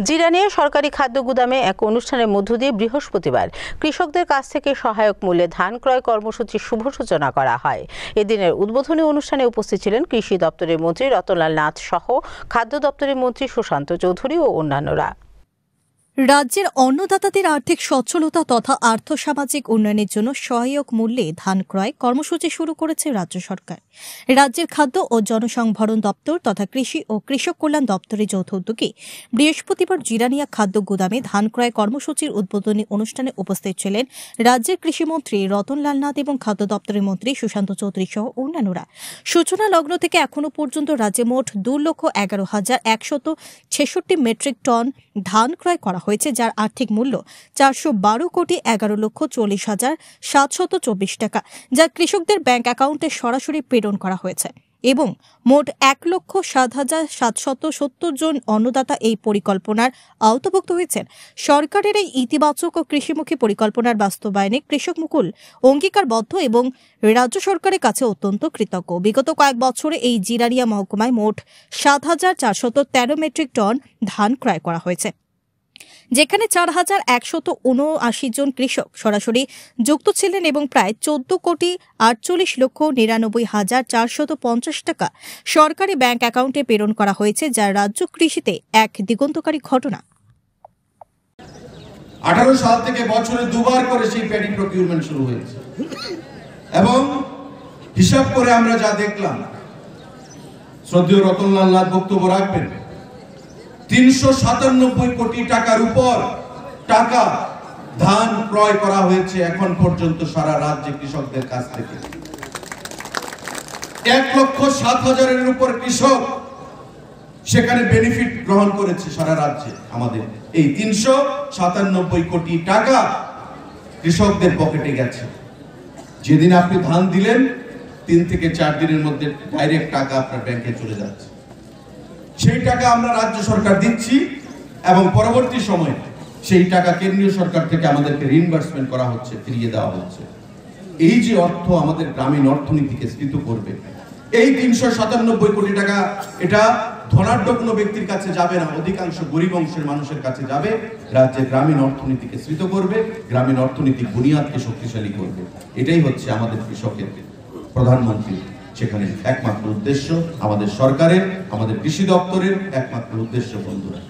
জিরানিয়া সরকারি খাদ্য গুদামে এক অনুষ্ঠানের মধ্য দিয়ে বৃহস্পতিবার কৃষকদের কাছ থেকে সহায়ক মূল্যে ধান ক্রয় কর্মসূচির শুভ সূচনা করা হয়। এদিনের উদ্বোধনী অনুষ্ঠানে উপস্থিত ছিলেন কৃষি দপ্তরের মন্ত্রী রতনলাল নাথ সহ খাদ্য দপ্তরের মন্ত্রী সুশান্ত চৌধুরী ও অন্যান্যরা। রাজ্যের অন্নদাতাদের আর্থিক সচ্ছলতা তথা আর্থসামাজিক উন্নয়নের জন্য সহায়ক মূল্যে ধান ক্রয় কর্মসূচি শুরু করেছে রাজ্য সরকার। রাজ্যের খাদ্য ও জনসংভরণ দপ্তর তথা কৃষি ও কৃষক কল্যাণ দপ্তরের যৌথ উদ্যোগে বৃহস্পতিবার জিরানিয়া খাদ্য গুদামে ধান ক্রয় কর্মসূচির উদ্বোধনী অনুষ্ঠানে উপস্থিত ছিলেন রাজ্যের কৃষিমন্ত্রী রতনলাল নাথ এবং খাদ্য দপ্তরের মন্ত্রী সুশান্ত চৌধুরী সহ অন্যান্যরা। সূচনা লগ্ন থেকে এখনও পর্যন্ত রাজ্যে মোট 2,11,166 মেট্রিক টন ধান ক্রয় করা হয়েছে, যার আর্থিক মূল্য 412,11,40,724 টাকা, যা কৃষকদের ব্যাংক অ্যাকাউন্টে সরাসরি প্রেরণ করা হয়েছে এবং মোট 1,07,770 জন অন্নদাতা এই পরিকল্পনার আওতাভুক্ত হয়েছেন। সরকারের এই ইতিবাচক ও কৃষিমুখী পরিকল্পনার বাস্তবায়নে কৃষক মুকুল অঙ্গীকারবদ্ধ এবং রাজ্য সরকারের কাছে অত্যন্ত কৃতজ্ঞ। বিগত কয়েক বছরে এই জিরানিয়া মহকুমায় মোট 7,413 মেট্রিক টন ধান ক্রয় করা হয়েছে, যেখানে 4,179 জন কৃষক সরাসরি যুক্ত ছিলেন এবং প্রায় 14,48,99,450 টাকা সরকারি ব্যাংক অ্যাকাউন্টে প্রেরণ করা হয়েছে, যা রাজ্য কৃষিতে এক দিগন্তকারী ঘটনা। 18 সাল থেকে বছরে দুবার করে সেই প্যাডি প্রকিউরমেন্ট শুরু হয়েছে এবং হিসাব করে আমরা যা দেখলাম, শ্রদ্ধেয় রতনলাল নাথ বক্তব্য রাখবেন, 397 কোটি টাকার উপর টাকা ধান ক্রয় করা হয়েছে এখন পর্যন্ত সারা রাজ্যে কৃষকদের কাছ থেকে। 1,07,000-এর উপর কৃষক সেখানে বেনিফিট গ্রহণ করেছে সারা রাজ্যে। আমাদের এই 397 কোটি টাকা কৃষকদের পকেটে গেছে। যেদিন আপনি ধান দিলেন 3 থেকে 4 দিনের মধ্যে ডাইরেক্ট টাকা আপনার ব্যাংকে চলে যাচ্ছে। সেই টাকা আমরা রাজ্য সরকার দিচ্ছি এবং পরবর্তী সময়ে সেই টাকা কেন্দ্রীয় সরকার থেকে আমাদেরকে রিইম্বার্সমেন্ট করা হচ্ছে, ফিরিয়ে দেওয়া হচ্ছে। এই যে অর্থ আমাদের গ্রামীণ অর্থনীতিকে স্ফীত করবে, এই 397 কোটি টাকা এটা ধনাঢ্য কোনো ব্যক্তির কাছে যাবে না, অধিকাংশ গরিব অংশের মানুষের কাছে যাবে, রাজ্যের গ্রামীণ অর্থনীতিকে স্ফীত করবে, গ্রামীণ অর্থনীতির বুনিয়াদকে শক্তিশালী করবে। এটাই হচ্ছে আমাদের কৃষকের, প্রধানমন্ত্রী সেখানে একমাত্র উদ্দেশ্য, আমাদের সরকারের, আমাদের কৃষি দপ্তরের একমাত্র উদ্দেশ্য। বন্ধুরা,